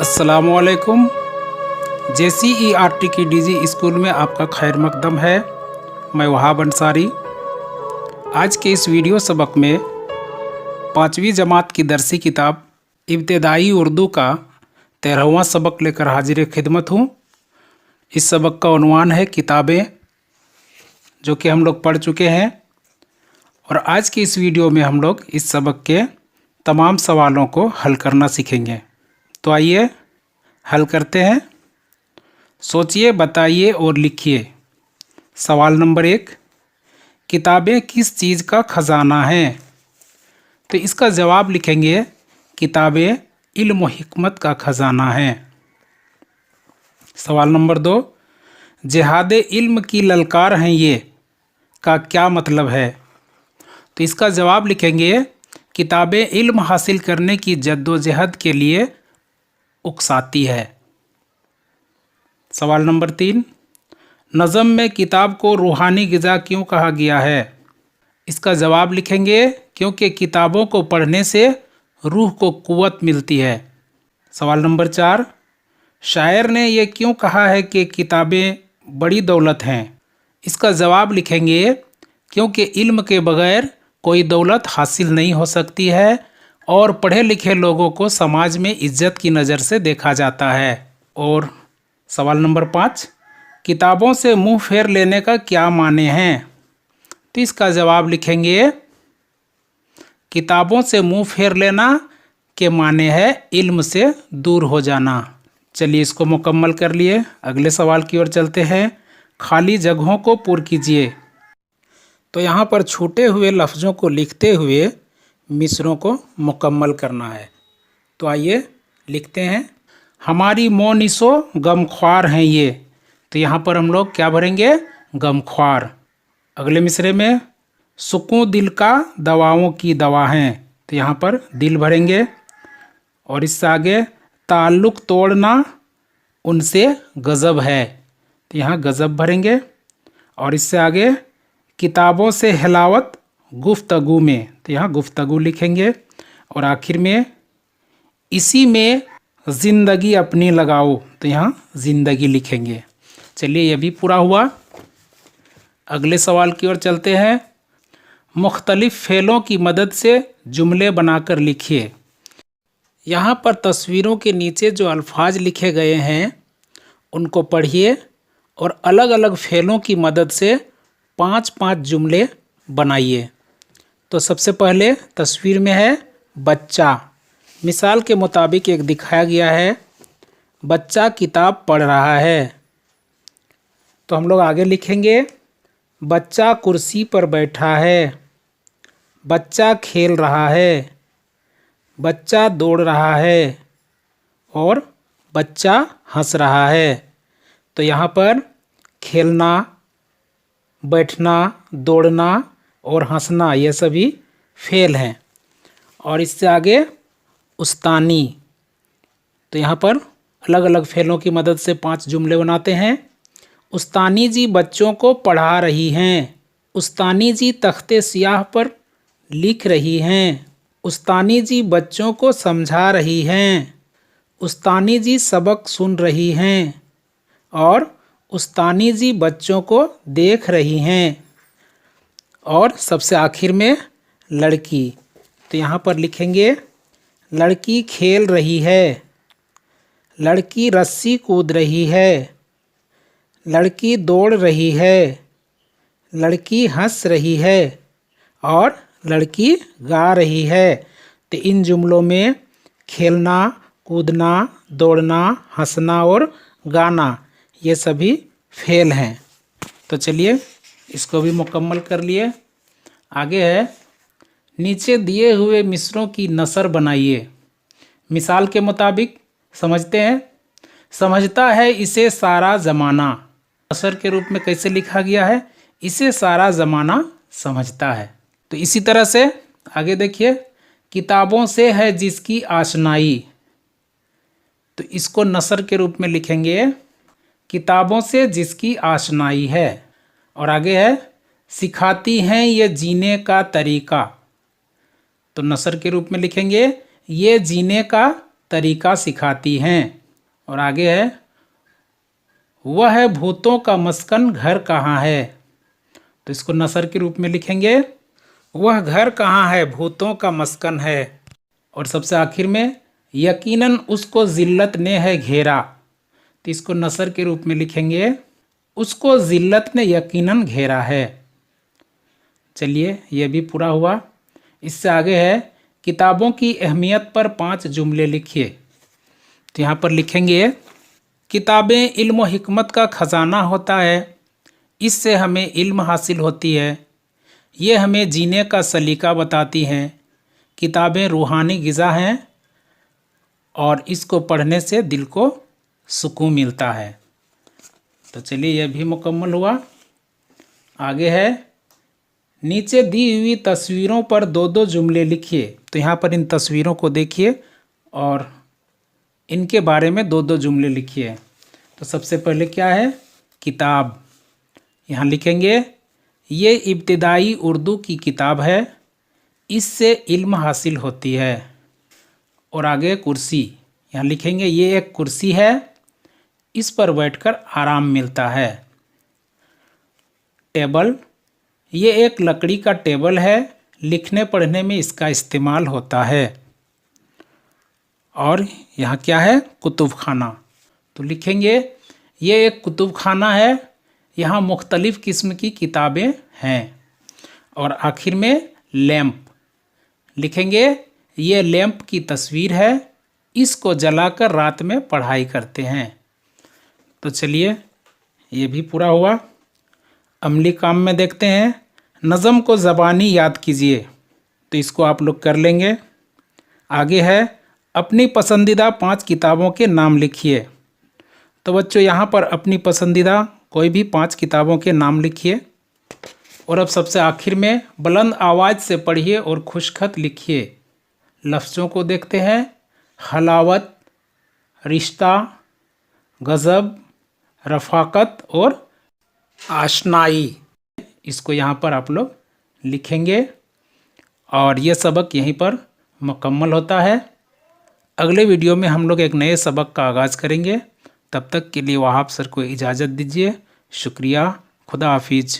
अस्सलामुअलैकुम। JCERT की DG school में आपका खैर मकदम है। मैं वहाब अंसारी। आज के इस वीडियो सबक में 5वीं जमात की दरसी किताब इब्तिदाई उर्दू का 13वां सबक लेकर हाजिर खिदमत हूँ। इस सबक का उन्वान है किताबें, जो कि हम लोग पढ़ चुके हैं। और आज की इस वीडियो में हम लोग इस सबक के तमाम सवालों को हल करना सीखेंगे। तो आइए हल करते हैं। सोचिए, बताइए और लिखिए। सवाल नंबर 1, किताबें किस चीज़ का खजाना हैं? तो इसका जवाब लिखेंगे, किताबें इल्म व हिकमत का खजाना हैं। सवाल नंबर 2, जिहादे इल्म की ललकार हैं ये का क्या मतलब है? तो इसका जवाब लिखेंगे, किताबें इल्म हासिल करने की जद्दोजहद के लिए उकसाती है। सवाल नंबर 3, नज़म में किताब को रूहानी ग़िज़ा क्यों कहा गया है? इसका जवाब लिखेंगे, क्योंकि किताबों को पढ़ने से रूह को क़ुव्वत मिलती है। सवाल नंबर 4, शायर ने यह क्यों कहा है कि किताबें बड़ी दौलत हैं? इसका जवाब लिखेंगे, क्योंकि इल्म के बगैर कोई दौलत हासिल नहीं हो सकती है और पढ़े लिखे लोगों को समाज में इज्जत की नज़र से देखा जाता है। और सवाल नंबर 5, किताबों से मुंह फेर लेने का क्या माने हैं? तो इसका जवाब लिखेंगे, किताबों से मुंह फेर लेना के माने है इल्म से दूर हो जाना। चलिए, इसको मुकम्मल कर लिए। अगले सवाल की ओर चलते हैं। खाली जगहों को पूर्ण कीजिए। तो यहाँ पर छूटे हुए लफ्ज़ों को लिखते हुए मिसरों को मुकम्मल करना है। तो आइए लिखते हैं। हमारी मोनिसो गमख्वार हैं ये। तो यहाँ पर हम लोग क्या भरेंगे? गमख्वार। अगले मिसरे में, सुकून दिल का दवाओं की दवा हैं। तो यहाँ पर दिल भरेंगे। और इससे आगे, ताल्लुक़ तोड़ना उनसे गज़ब है। तो यहाँ गज़ब भरेंगे। और इससे आगे, किताबों से हिलावत गुफ्तगू में। तो यहाँ गुफ्तगू लिखेंगे। और आखिर में, इसी में ज़िंदगी अपनी लगाओ। तो यहाँ ज़िंदगी लिखेंगे। चलिए, यह भी पूरा हुआ। अगले सवाल की ओर चलते हैं। मुख्तलिफ़ फ़ेलों की मदद से जुमले बनाकर लिखिए। यहाँ पर तस्वीरों के नीचे जो अल्फाज लिखे गए हैं उनको पढ़िए और अलग अलग फ़ेलों की मदद से 5-5 जुमले बनाइए। तो सबसे पहले तस्वीर में है बच्चा। मिसाल के मुताबिक एक दिखाया गया है, बच्चा किताब पढ़ रहा है। तो हम लोग आगे लिखेंगे, बच्चा कुर्सी पर बैठा है, बच्चा खेल रहा है, बच्चा दौड़ रहा है और बच्चा हंस रहा है। तो यहाँ पर खेलना, बैठना, दौड़ना और हंसना ये सभी फेल हैं। और इससे आगे उस्तानी। तो यहाँ पर अलग अलग फेलों की मदद से 5 जुमले बनाते हैं। उस्तानी जी बच्चों को पढ़ा रही हैं, उस्तानी जी तख्ते स्याह पर लिख रही हैं, उस्तानी जी बच्चों को समझा रही हैं, उस्तानी जी सबक सुन रही हैं और उस्तानी जी बच्चों को देख रही हैं। और सबसे आखिर में लड़की। तो यहाँ पर लिखेंगे, लड़की खेल रही है, लड़की रस्सी कूद रही है, लड़की दौड़ रही है, लड़की हंस रही है और लड़की गा रही है। तो इन जुमलों में खेलना, कूदना, दौड़ना, हंसना और गाना ये सभी फेल हैं। तो चलिए, इसको भी मुकम्मल कर लिए। आगे है, नीचे दिए हुए मिसरों की नसर बनाइए। मिसाल के मुताबिक समझते हैं। समझता है इसे सारा ज़माना। नसर के रूप में कैसे लिखा गया है? इसे सारा ज़माना समझता है। तो इसी तरह से आगे देखिए, किताबों से है जिसकी आशनाई। तो इसको नसर के रूप में लिखेंगे, किताबों से जिसकी आशनाई है। और आगे है, सिखाती हैं ये जीने का तरीका। तो नसर के रूप में लिखेंगे, ये जीने का तरीका सिखाती हैं। और आगे है, वह भूतों का मस्कन घर कहाँ है। तो इसको नसर के रूप में लिखेंगे, वह घर कहाँ है भूतों का मस्कन है। और सबसे आखिर में, यकीनन उसको जिल्लत ने है घेरा। तो इसको नसर के रूप में लिखेंगे, उसको जिल्लत ने यकीनन घेरा है। चलिए, यह भी पूरा हुआ। इससे आगे है, किताबों की अहमियत पर 5 जुमले लिखिए। तो यहाँ पर लिखेंगे, किताबें इल्म व हिकमत का ख़जाना होता है, इससे हमें इल्म हासिल होती है, ये हमें जीने का सलीका बताती हैं। किताबें रूहानी ग़िज़ा हैं और इसको पढ़ने से दिल को सुकून मिलता है। तो चलिए, यह भी मुकम्मल हुआ। आगे है, नीचे दी हुई तस्वीरों पर 2-2 जुमले लिखिए। तो यहाँ पर इन तस्वीरों को देखिए और इनके बारे में 2-2 जुमले लिखिए। तो सबसे पहले क्या है, किताब। यहाँ लिखेंगे, ये इब्तिदाई उर्दू की किताब है, इससे इल्म हासिल होती है। और आगे कुर्सी। यहाँ लिखेंगे, ये एक कुर्सी है, इस पर बैठकर आराम मिलता है। टेबल, ये एक लकड़ी का टेबल है, लिखने पढ़ने में इसका इस्तेमाल होता है। और यहाँ क्या है, कुतुब खाना। तो लिखेंगे, ये एक कुतुब खाना है, यहाँ मुख्तलिफ़ किस्म की किताबें हैं। और आखिर में लैंप। लिखेंगे, ये लैंप की तस्वीर है, इसको जलाकर रात में पढ़ाई करते हैं। तो चलिए, ये भी पूरा हुआ। अमली काम में देखते हैं, नज़म को ज़बानी याद कीजिए। तो इसको आप लोग कर लेंगे। आगे है, अपनी पसंदीदा 5 किताबों के नाम लिखिए। तो बच्चों, यहाँ पर अपनी पसंदीदा कोई भी 5 किताबों के नाम लिखिए। और अब सबसे आखिर में बुलंद आवाज़ से पढ़िए और खुशखत लिखिए। लफ्ज़ों को देखते हैं, हलावत, रिश्ता, गज़ब, रफ़ाकत और आशनाई। इसको यहाँ पर आप लोग लिखेंगे। और ये सबक यहीं पर मुकम्मल होता है। अगले वीडियो में हम लोग एक नए सबक का आगाज़ करेंगे। तब तक के लिए वहाब सर को इजाज़त दीजिए। शुक्रिया। खुदा हाफिज़।